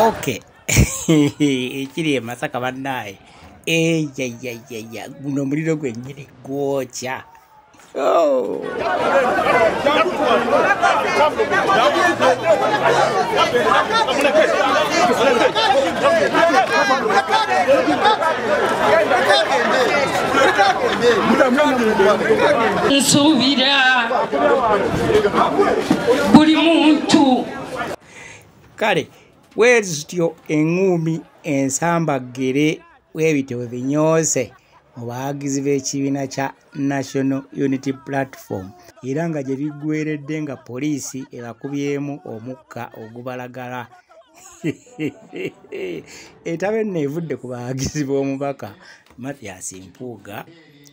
Okay. Ekiri Masaka bannaye. Ya guno muliro gwennyini gwokya. Oh. Nsubira buli muntu Kale wezityo engumi ensambagere webityo binyose mu bawagizi b'ekibiina kya National Unity Platform era nga gye biggweredde nga poliisi ebakubyemu omukka ogubalagala. Entabo eno evudde ku bawagizi b'omubaka Mpuuga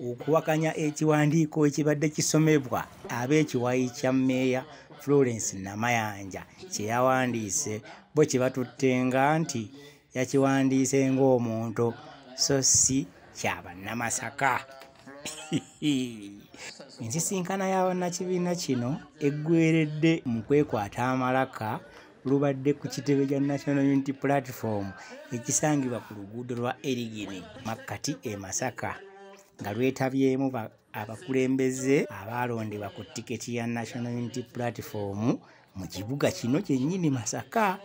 okuwakanya ekiwandiiko ekibadde kisomebwa ab'ekiwayi kya Mmeeya Florence Namayanja kye yawandiise bo kye batuttenga nti yakiwandiise ng'omuntu so si ky'abannamasaka. Ensisinkana y'abannakibiina kino eggweredde mu kwekwata amalaka lubadde ku kitebe kya National Unity Platform ekisangibwa ku luguudo lwa Ekiri makkati e Masaka nga lwetabyemu abakulembeze abalondebwa ku tiketi ya National Unity Platform mu kibuga kino kyennyini Masaka.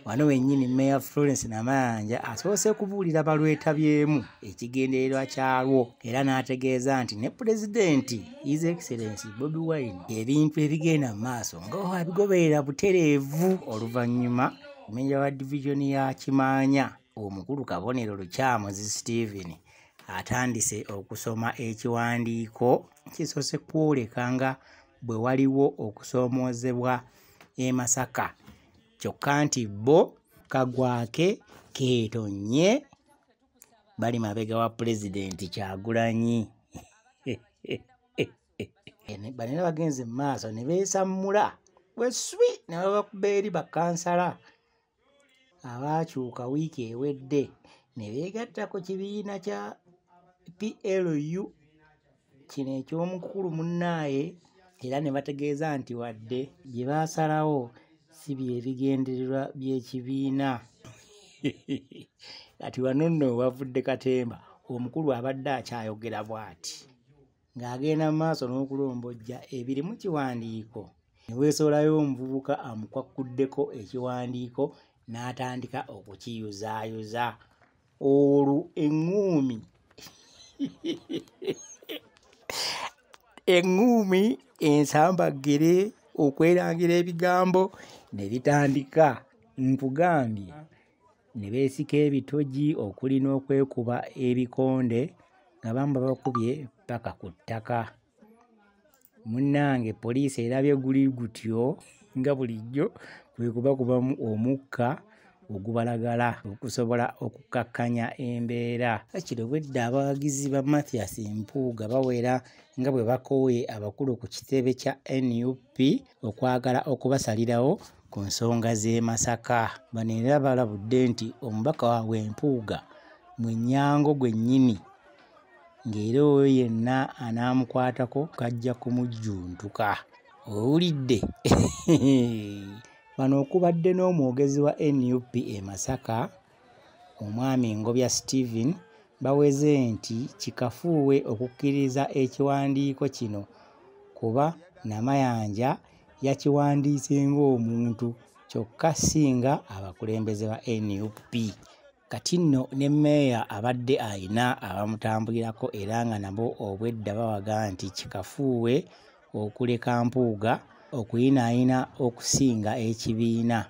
Wano wennyini Mayor Florence Namayanja asoose kubuulira balwetabyemu ekigendererwa kyalwo era n'ategeeza nti ne Pulezidenti His Excellency Bobi Wine ebintu ebigenda mu maaso nga abigoberera butereevu. Oluvannyuma Meeya wa divisioni ya Kimaanya omukulu Kabonero Lukyamuzi Stephen atandise okusoma ekiwandiiko kisoose kwoleka nga bwe waliwo okusoomoozebwa e Masaka kyokka nti bo kagwake keetonnye bali mabega wa Pulezidenti Kyagulanyi. Banera bagenze mu maaso ne beesammula bweswi ne babakuba eri bakansala abaakyuka wiiki ewedde ne beegatta ku kibiina kya PLU kino eky'omukulu munnaaye era ne bategeeza nti wadde bye baasalawo si bye bigendererwa by'ekibiina. Kati wano nno wavudde katemba omukulu abadde akyayogera bw'ati ng'agenda mu maaso n'okulombojja ebiri mu kiwandiiko ne weesolayo omuvubuka amukwakuddeko ekiwandiiko n'atandika okukiyuzaayuza olwo eŋŋuumi eŋŋuumi ensambagere okwerangira ebigambo ne bitandika nkugambye ne beesika ebitogi okuli n'okwekuba ebikonde nga bamba bakubye paka ku ttaka. Munnange poliisi erabye guli gutyo nga bulijjo kwe kubakubamu omukka ogubalagala okusobola okukakkanya embeera. Kino bwedda abawagizi ba Mpuuga bawera nga bwe bakowe abakulu ku kitebe kya NUP okwagala okubasalirawo ku nsonga z'e Masaka. Bano era balabudde nti omubaka waabwe Mpuuga Mwenyango gwennyini ng'era oyo yenna anaamukwatako kajja kumujjuntuka. Owulidde? Bano okubadde n'omwogezi wa NUP e Masaka omwami Ngobya Stephen baweze nti kikafuuwe okukkiriza ekiwandiiko kino kuba Namayanja yakiwandiise ng'omuntu kyokka singa abakulembeze ba NUP. Kati nno ne Mmeeya abadde ayina abamutambulirako era nga nabo obwedda bawaga nti kikafuuwe okuleka Mpuuga okuyinaayina okusinga ekibiina.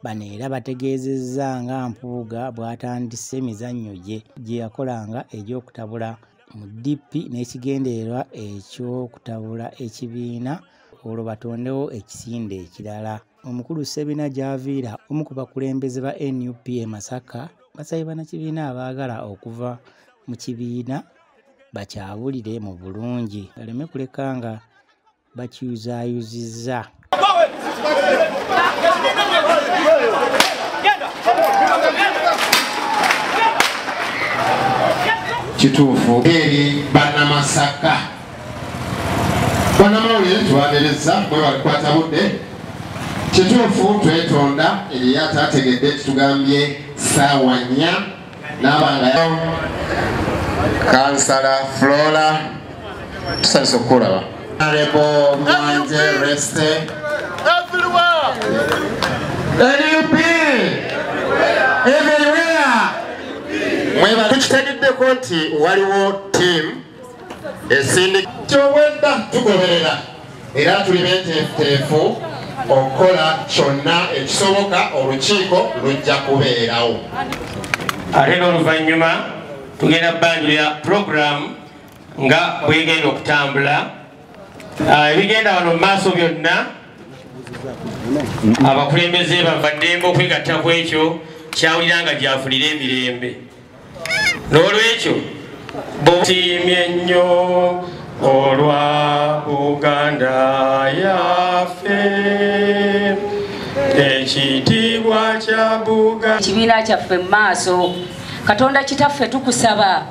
Bano era bategeezezza nga Mpuuga bw'atandise emizannyo gye yakolanga egy'okutabula mu DP n'ekigendererwa eky'okutabula ekibiina olwo batondewo ekisinde ekirala. Omukulu Ssebina gy'aviira omu ku bakulembeze ba NUP e Masaka basabye bannakibiina abaagala okuva mu kibiina bakyabulire mu bulungi baleme kuleka nga bakyuzaayuzizza. Kituufu eri bannamasaka bannamawulire tubabereza mwe balikwata budde. Kituufu twetonda eri ataategedde kitugambye ssaawa 4 n'abangayo Kansala Flora tusanyusa okukulaba Honorable Mwanje Reste everywhere NUP everywhere mweba tukitegeddeko nti waliwo team esindi kyowedda tugoberera era tuli benteefu okola kyonna ekisoboka olukiiko lujja kubeerawo. Ate n'oluvannyuma tugenda banjulira program nga bwegenda okutambula. Ebigenda wano mu maaso byonna abakulembeze bavaddembe okwegatta ku ekyo kyawulira nga gyafulira emirembe. N'olwekyo botiimye nnyo olwa Buganda yaffe ekitiibwa kya Buganda. Ekibiina kyaffe mu maaso Katonda kitaffe tukusaba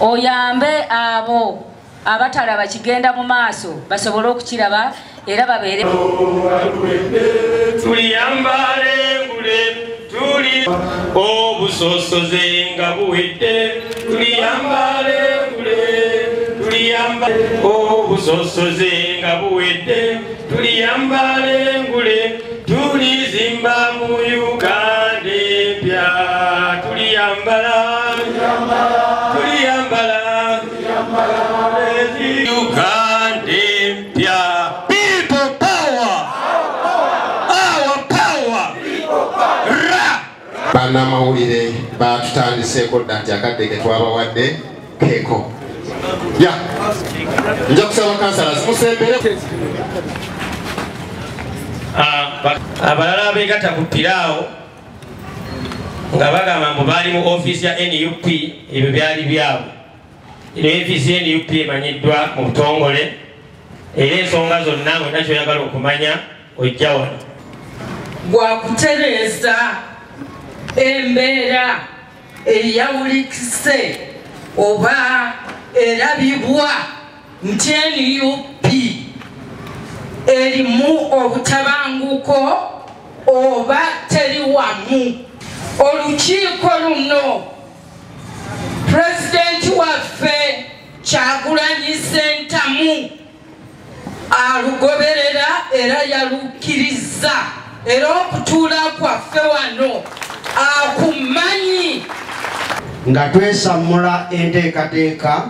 oyambe abo abatalaba kigenda mu maaso basobole okukiraba era babeere tuliyambale ngule tuli obusosoze nga buwedde tuliyambale ngule tuliyambale obusosoze nga buwedde tuliyambale ngule tulizimba mu Uganda empya tuliyambala Uganda empya. People power, our power. Bannamawulire batutandiseko dda nti akadde ke twabawadde keeko. Nja kusaba kansala zimusembere. Abalala abeegatta ku piraawo nga bagamba mbu baali mu ofiisi ya NUP ebyo byali byabwe. Ino ofiisi ya NUP emanyiddwa mu butongole era ensonga zonna mwena kyoyagala okumanya ojja wano. Gwakutereeza embeera eyawulikise oba erabibwa nti NUP erimu obutabanguko oba teri wamu. Olukiiko luno Pulezidenti waffe Kyagulanyi Ssentamu alugoberera era yalukkiriza era okutuula kwaffe wano akumanyi nga twesammula enteekateeka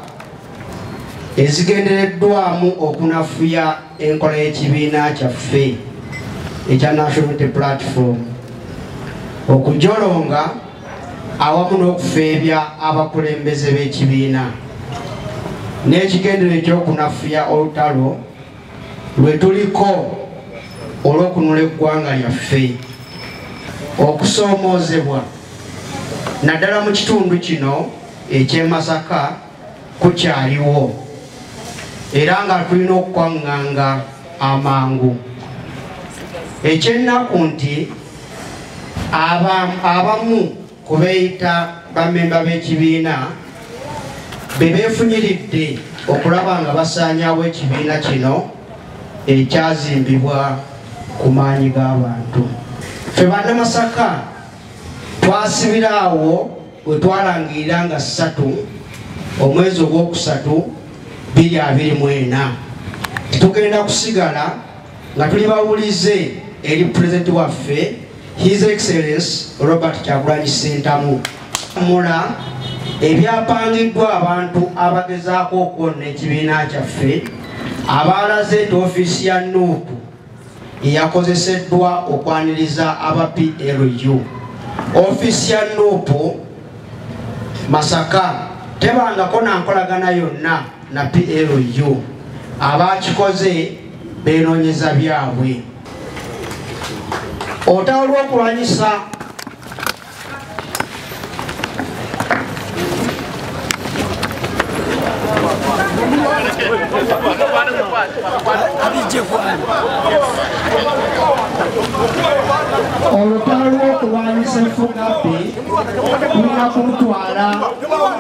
ezigendereddwamu okunafuya enkola y'ekibiina kyaffe ekya National Unity Platform okujolonga awamu n'okufeebya abakulembeze b'ekibiina n'ekigendero ekyokunafuya olutalo lwe tuliko olw'okunula eggwanga lyaffe okusoomoozebwa naddala mu kitundu kino eky'e Masaka kukyaliwo era nga tulina okukwaŋŋanga amangu. Ekyennaku nti abamu ku beeyita bammemba b'ekibiina be beefunyiridde okulaba nga basaanyaawo ekibiina kino ekyazimbibwa ku maanyi g'abantu. Ffe bannamasaka twasibiraawo we twalangirira nga 3 omwezi ogwokusatu 2024 titugenda kusigala nga tuli bawulize eri pulezidenti waffe His Excellency Robert Kyagulanyi Ssentamu mula ebyapangiddwa abantu abagezaako okwonna ekibiina kyaffe abaalaze nti ofiisi ya NUP eyakozeseddwa okwaniriza aba PLU. Ofiisi ya NUP Masaka tebangako na nkolagana yonna na PLU. Abakikoze beenoonyeza byabwe. Olutalo lw'okulwanyisa olutalo lw'okulwanyisa enfugabbi tulina kulutwala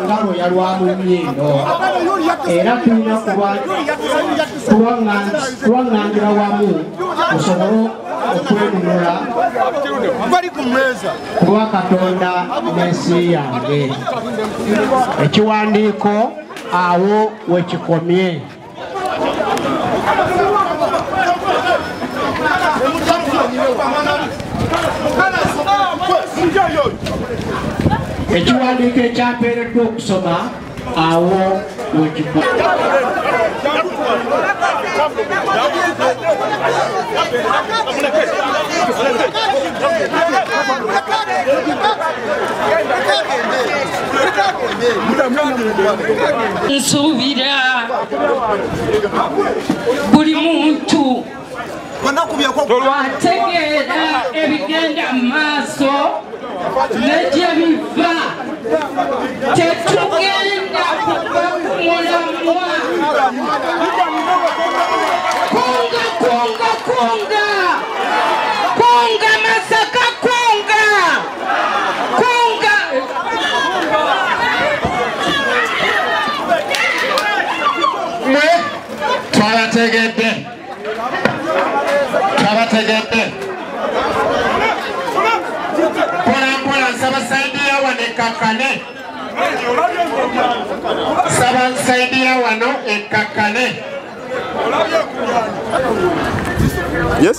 nga lwoya lwa munyindo era tulina kulwaŋŋangira wamu osobole okwenunula kulwa Katonda n'ensi yange. Ekiwandiiko awo wekikomye. Ekiwandiiko ekyampeereddwa okusoma awo wekikomye. Nsuubira buli muntu ategeera ebigenda mu maaso negye biva. Tetugenda kuva ku mulamwa. Kunga kunga kunga kunga Masaka kunga kunga. Twabategedde mpola nsaba saidi ya wano ekkakkane. Saba saidi ya wano ekkakkane. Yes.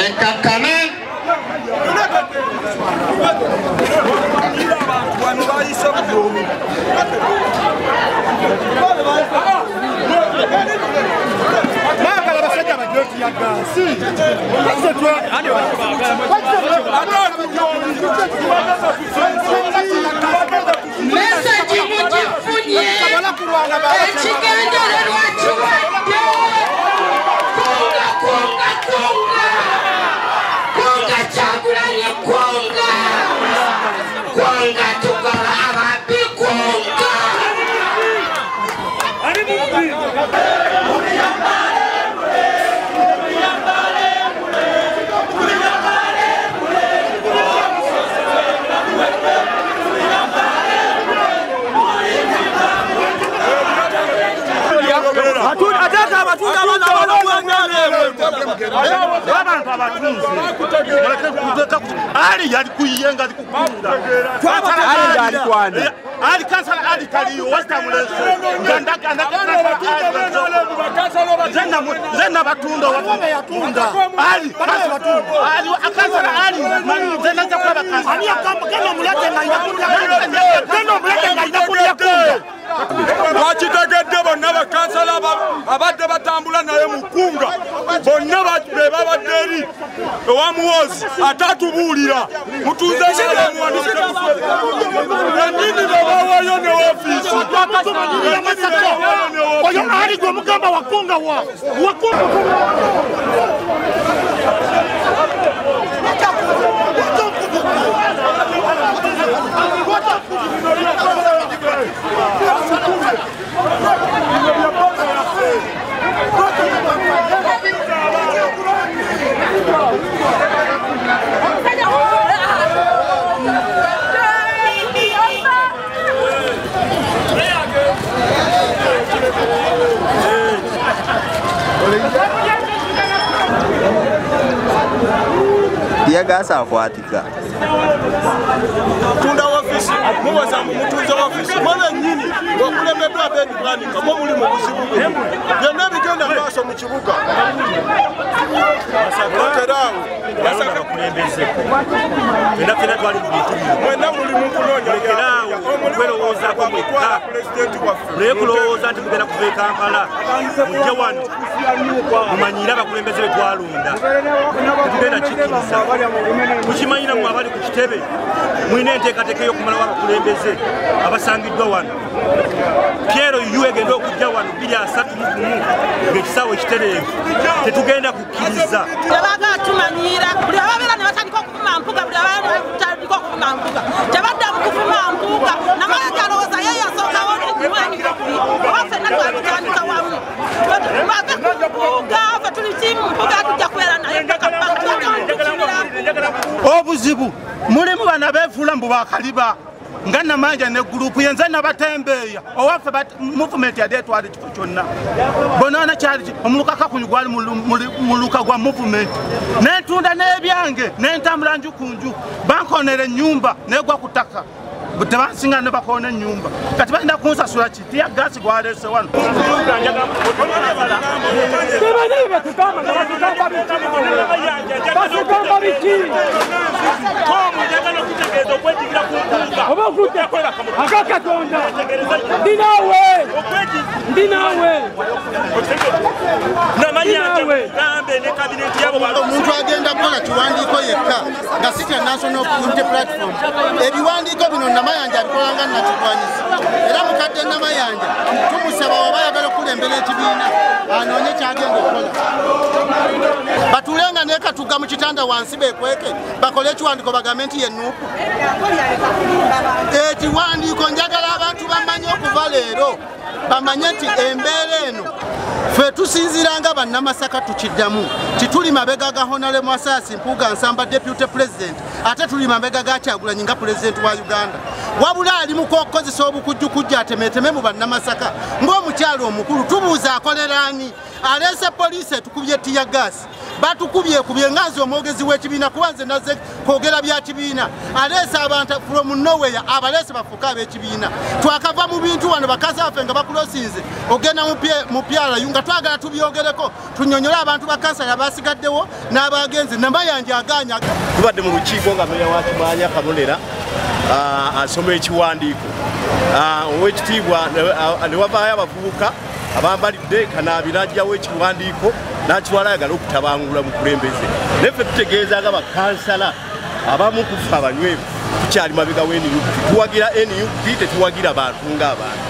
Ekkakkane. Message mugifunye ekigendererwa kiwadde. Kunga kunga kunga kunga Kyagulanyi kunga kunga tugoba ababbi kunga. Ali yali kuyenga ali kukunda. Ali Kansala ali kaliyo wastamuleso. Zena batunda wakome yatunda. Ali Kansala batunda. Ali Kansala ali zena zakwa Kansala. Ani akamba mulete na yakunda. Kano mulete na yakunda. Bakitegedde bonna bakansala abadde batambula naye mukunga bonna babadde eri ewamuwozi atatubuulira mutuze ennyini bebawayo ne ofiisi oyo ali gwe mugamba wakunga wa Yagasa akwatika tunda ofisi mubaza mutunze ofisi mwana nyini wakulemedwa abedi bwanika mo muli mu buzibu byonna bigenda maaso mu kibuga Masaka kulembeze twali mu bintu mwena muli mu kunoonya kwerowozaako mwekka naye kulowooza nti mugenda kuva e Kampala mujje wano mumanyire abakulembeze be twalonda tetugenda kikkiriza mukimanyira mu abali ku kitebe mulina enteekateeka y'okumalawo abakulembeze abasangiddwa wano Piero yu egenda okujja wano 231 ng'ekisaawe ekitereevu tetugenda kukkiriza tebaagala tumanyira buli ababeera ne batandika okuvuma Mpuuga buli ababeera batandika okuvuma Mpuuga tebadda mu kuvuma Mpuuga namayanja alowooza ye yasookawo ekimanyi owaffe na twatutandika wamu bave ku Mpuuga ffe tuli kimu Mpuuga tujja kubeera naye mpaka obuzibu mulimu bana beefuula mbu bakaliba nga namanja ne gurupu yenze nabatembeeya owaffe movement yali etwala ekifo kyonna bonaana kyali omulukaka kunyu gwali muluka gwa movement nentunda n'ebyange nentambula nju ku nju bankonera ennyumba negwa ku ttaka tebansinga ne bakoona ennyumba kati balina kunsasula kitiya gaasi gwaleese wano omuntu agenda kukola kiwandiiko yekka nga si kya national unity platform ebiwandiiko bino namayanja abikola nga nakigwanyiza era mukadde namayanja tumusaba waba ayagala okulembera ekibiina anoonye kyagenda okukola batulenga naye katuga mu kitanda wansi bekweke bakole ekiwandiiko bagambe nti yenuupu ekiwandiiko njagala abantu bamanye okuva leero bamanye nti embeera eno ffe tusinziranga bannamasaka tukiddamu tituli mabega ga Honorable Masasi Mpuuga Nsamba Deputy President ate tuli mabega ga Kyagulanyi nga President wa Uganda wabula ali mu kukozesa obukujjukujja atemeteme mu bannamasaka ng'omukyalo omukulu tubuuza akoleraani aleese poliisi etukubye tiya gaasi batukubye nganzi omwogezi w'ekibiina kuba nze nazze kwogera bya kibiina aleese abantu from nowhere abaleese bafuuka ab'ekibiina twakava mu bintu wano bakazi baffe nga bakulosinze ogenda mu pyala nga twagala tubyogereko tunyonyole abantu ba Kansala basigaddewo n'abagenzi namayanja aganya tubadde mu lukiiko nga meya wa Kimanya Kabonera asoma ekiwandiiko ow'ekitiibwa ne wavaayo abavubuka abambalidde kanaabira ajjawo ekiwandiiko n'akiwala ayagala okutabangula mu kulembeze naye ffe tutegeezanga bakansala abamu kufa abanywevu tukyali mabega w'NUP tuwagira NUP tetuwagira bantu ng'abantu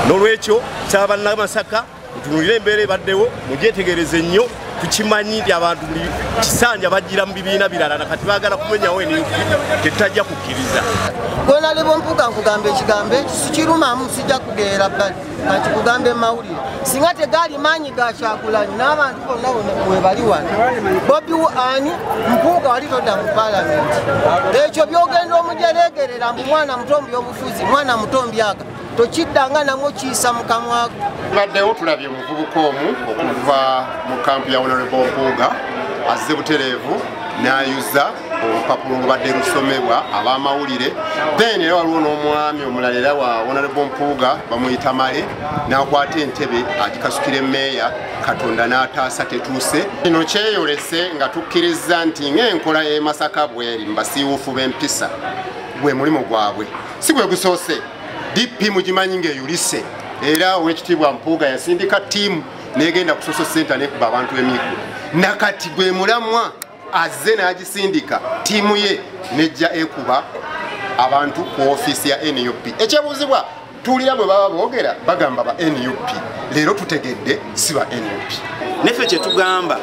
n'olwekyo nsaba bannamasaka mutunulire embeera ebaddewo mugyetegereze nnyo tukimanyi nti abantu buli kisanja bagira mu bibiina birala nakati baagala kumenyawo NUP tetajja kukkiriza Honorable Mpuuga nkugamba ekigambo ekyo sikirumamu sijja kugeera bbali kati kugambe mawulire singa tegaali maanyi ga Kyagulanyi n'abantu bonna we bali wano Bobi ani Mpuuga wali todda mu paalamenti ekyo byogenda omujeregerera mbu mwana mutombi obufuzi mwana mutombi aga tokiddanga namwo kiyisa mu kamwako baddewo tulabye omuvubuka omu okuva mu kampu ya Honorable Mpuuga azze butereevu n'ayuza olupapulo olubadde lusomebwa ab'amawulire then era waliwo n'omwami omulala era wa Honorable Mpuuga bamuyita Male n'akwata entebe agikasukira emmeeya Katonda n'ataasa tetuuse kino kyeyolese nga tukkiriza nti ng'enkola y'e Masaka bweri mbasiiwuufu b'empisa gwe mulimu gwabwe si gwe gusoose DP mugimanyi ng'eyulise era ow'ekitiibwa Mpuuga yasindika ttiimu n'egenda ku social center n'ekuba abantu emiggo nakati gwe mulamwa azze n'agisindika ttiimu ye nejja ekuba abantu ku ofiisi ya NUP ekyebuuzibwa tuwulira bwe baba boogera bagamba ba NUP leero tutegedde si ba NUP neffe kye tugamba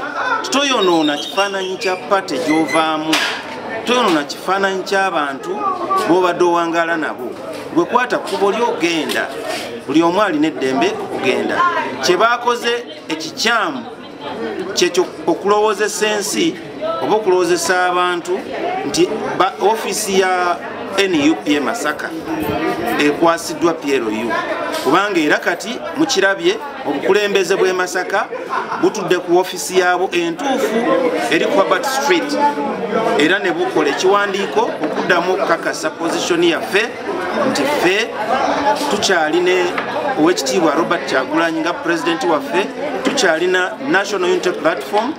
toyonoona kifaananyi kya pate gy'ovaamu toyonoona kifaananyi ky'abantu b'obadde owangaala nabo gwe kwata kkubo ly'ogenda buli omu alina eddembe okugenda kye baakoze ekikyamu kyekyo okulowoozesa ensi oba okulowoozesa abantu nti ofiisi ya NUP e Masaka ekwasiddwa Piero yu kubanga era kati mukirabye obukulembeze bw'e Masaka butudde ku ofiisi yaabo entuufu eri ku Herbert Street era ne bukola ekiwandiiko okuddamu okukakasa pozishoni yaffe nti ffe tukyalina ow'ekitiibwa Robert Kyagulanyi nga pulezidenti waffe tukyalina National Unity Platform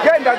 Genda.